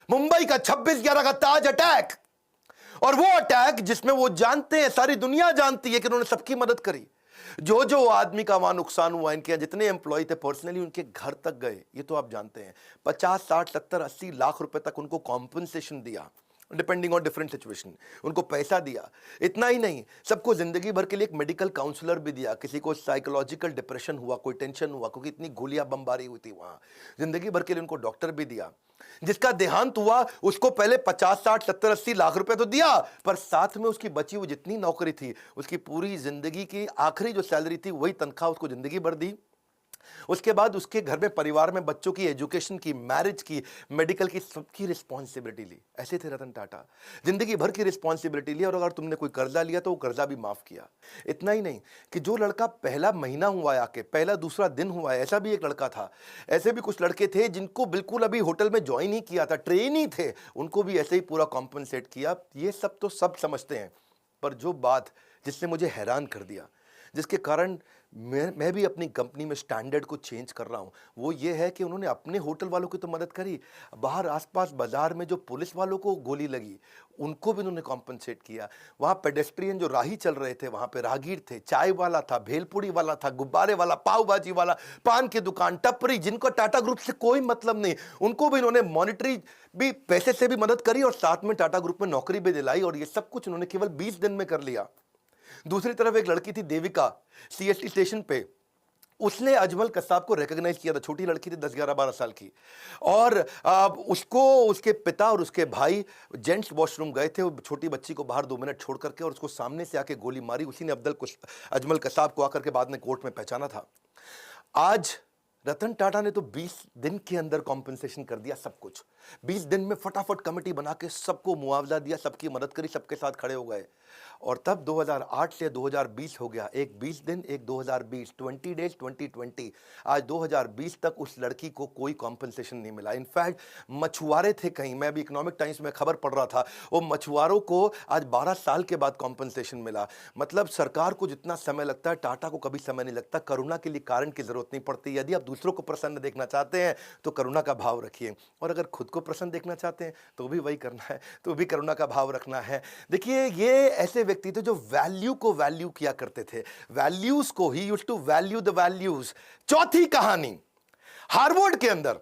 मुंबई का 26/11 का ताज अटैक, और वो अटैक जिसमें वो जानते हैं, सारी दुनिया जानती है कि उन्होंने सबकी मदद करी। जो जो आदमी का वहां नुकसान हुआ, इनके जितने एम्प्लॉय थे पर्सनली उनके घर तक गए, ये तो आप जानते हैं। 50, 60, 70, 80 लाख रुपए तक उनको कॉम्पनसेशन दिया, डिपेंडिंग ऑन डिफरेंट सिचुएशन, उनको पैसा दिया। इतना ही नहीं, सबको जिंदगी भर के लिए एक मेडिकल काउंसलर भी दिया। किसी को साइकोलॉजिकल डिप्रेशन हुआ, कोई टेंशन हुआ, क्योंकि इतनी गोलियां बमबारी हुई थी वहां, जिंदगी भर के लिए उनको डॉक्टर भी दिया। जिसका देहांत हुआ उसको पहले 50, 60, 70, 80 लाख रुपए तो दिया, पर साथ में उसकी बची हुई जितनी नौकरी थी, उसकी पूरी जिंदगी की आखिरी जो सैलरी थी वही तनख्वाह उसको जिंदगी भर दी। उसके बाद उसके घर में, परिवार में बच्चों की एजुकेशन की, मैरिज की, मेडिकल की, सबकी रिस्पॉन्सिबिलिटी ली। ऐसे थे रतन टाटा, जिंदगी भर की रिस्पॉन्सिबिलिटी ली। और अगर तुमने कोई कर्जा लिया तो वो कर्जा भी माफ किया। इतना ही नहीं कि जो लड़का पहला महीना हुआ है आके, पहला दूसरा दिन हुआ है, ऐसा भी एक लड़का था। ऐसे भी कुछ लड़के थे जिनको बिल्कुल अभी होटल में ज्वाइन ही किया था, ट्रेन ही थे, उनको भी ऐसे ही पूरा कॉम्पनसेट किया। ये सब तो सब समझते हैं, पर जो बात जिसने मुझे हैरान कर दिया, जिसके कारण मैं भी अपनी कंपनी में स्टैंडर्ड को चेंज कर रहा हूं, वो ये है कि उन्होंने अपने होटल वालों की तो मदद करी, बाहर आसपास बाजार में जो पुलिस वालों को गोली लगी उनको भी उन्होंने कॉम्पनसेट किया। वहां पेडेस्ट्रियन जो राही चल रहे थे, वहां पे राहगीर थे, चाय वाला था, भेलपुड़ी वाला था, गुब्बारे वाला, पाव भाजी वाला, पान की दुकान, टपरी, जिनको टाटा ग्रुप से कोई मतलब नहीं, उनको भी इन्होंने मॉनिटरी भी, पैसे से भी मदद करी और साथ में टाटा ग्रुप में नौकरी भी दिलाई। और ये सब कुछ उन्होंने केवल 20 दिन में कर लिया। दूसरी तरफ एक लड़की थी देविका, सीएसटी स्टेशन पे, उसने अजमल कसाब को रिकॉग्नाइज किया था। छोटी लड़की थी, 10, 11, 12 साल की, और उसको उसके पिता और उसके भाई जेंट्स वॉशरूम गए थे, वो छोटी बच्ची को बाहर 2 मिनट छोड़ करके, और उसको सामने से आके गोली मारी। उसी ने अजमल कसाब को आकर के बाद में कोर्ट में पहचाना था। आज रतन टाटा ने तो 20 दिन के अंदर कॉम्पेंसेशन कर दिया सब कुछ। 20 दिन में फटाफट कमेटी बना के सबको मुआवजा दिया, सबकी मदद करी, सबके साथ खड़े हो गए। और तब 2008 से 2020 हो गया, एक 20 दिन, एक 2020, 20 डेज, 2020। आज 2020 तक उस लड़की को कोई कॉम्पेंसेशन नहीं मिला। इनफैक्ट मछुआरे थे कहीं, मैं अभी इकोनॉमिक टाइम्स में खबर पढ़ रहा था, वो मछुआरों को आज 12 साल के बाद कॉम्पेंसेशन मिला। मतलब सरकार को जितना समय लगता है, टाटा को कभी समय नहीं लगता। करुणा के लिए कारण की जरूरत नहीं पड़ती। यदि आप दूसरों को प्रसन्न देखना चाहते हैं तो करुणा का भाव रखिए, और अगर खुद को प्रसन्न देखना चाहते हैं तो भी वही करना है, तो भी करुणा का भाव रखना है। देखिए, ये ऐसे व्यक्ति थे जो वैल्यू को वैल्यू किया करते थे, वैल्यूज को, he used to value the values. चौथी कहानी, हार्वर्ड के अंदर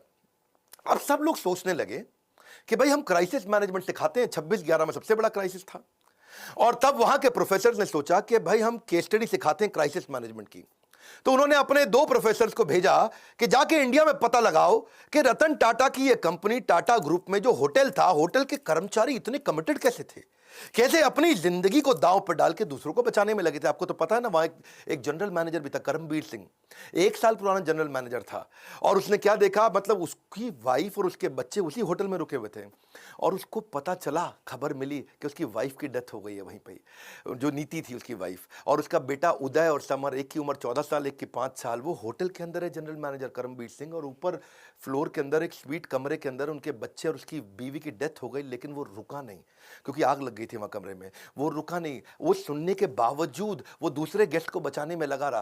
अब सब लोग सोचने लगे कि भाई हम क्राइसिस मैनेजमेंट सिखाते हैं, 26/11 में सबसे बड़ा क्राइसिस था, और तब वहां के प्रोफेसर ने सोचा कि भाई हम केस स्टडी सिखाते हैं क्राइसिस मैनेजमेंट की। तो उन्होंने अपने 2 प्रोफेसर्स को भेजा कि जाके इंडिया में पता लगाओ कि रतन टाटा की यह कंपनी, टाटा ग्रुप में जो होटल था, होटल के कर्मचारी इतने कमिटेड कैसे थे, कैसे अपनी जिंदगी को दांव पर डाल के दूसरों को बचाने में लगे थे। आपको तो पता है ना, वहां एक जनरल मैनेजर भी था, करमबीर सिंह, 1 साल पुराना जनरल मैनेजर था। और उसने क्या देखा, मतलब उसकी वाइफ और उसके बच्चे उसी होटल में रुके हुए थे, और उसको पता चला, खबर मिली कि उसकी वाइफ की डेथ हो गई है वहीं पे, जो नीति थी उसकी वाइफ, और उसका बेटा उदय और समर, एक की उम्र 14 साल, एक की 5 साल, वो होटल के अंदर है जनरल मैनेजर करमबीर सिंह, और ऊपर फ्लोर के अंदर एक स्वीट कमरे के अंदर उनके बच्चे और उसकी बीवी की डेथ हो गई। लेकिन वो रुका नहीं, क्योंकि आग लग गई थी वहां कमरे में। वो रुका नहीं, वो सुनने के बावजूद वो दूसरे गेस्ट को बचाने में लगा रहा।